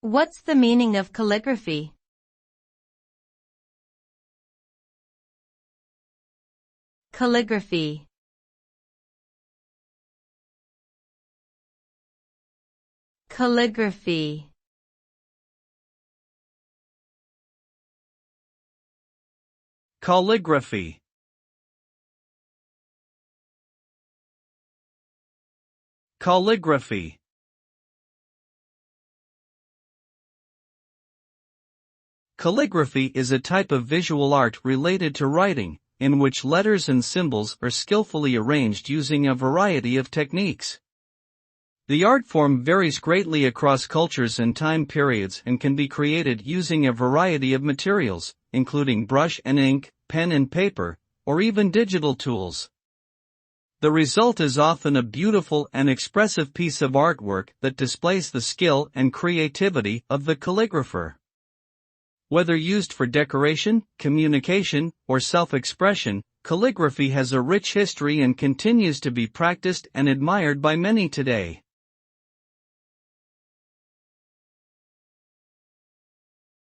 What's the meaning of calligraphy? Calligraphy. Calligraphy. Calligraphy. Calligraphy. Calligraphy is a type of visual art related to writing, in which letters and symbols are skillfully arranged using a variety of techniques. The art form varies greatly across cultures and time periods and can be created using a variety of materials, including brush and ink, pen and paper, or even digital tools. The result is often a beautiful and expressive piece of artwork that displays the skill and creativity of the calligrapher. Whether used for decoration, communication, or self-expression, calligraphy has a rich history and continues to be practiced and admired by many today.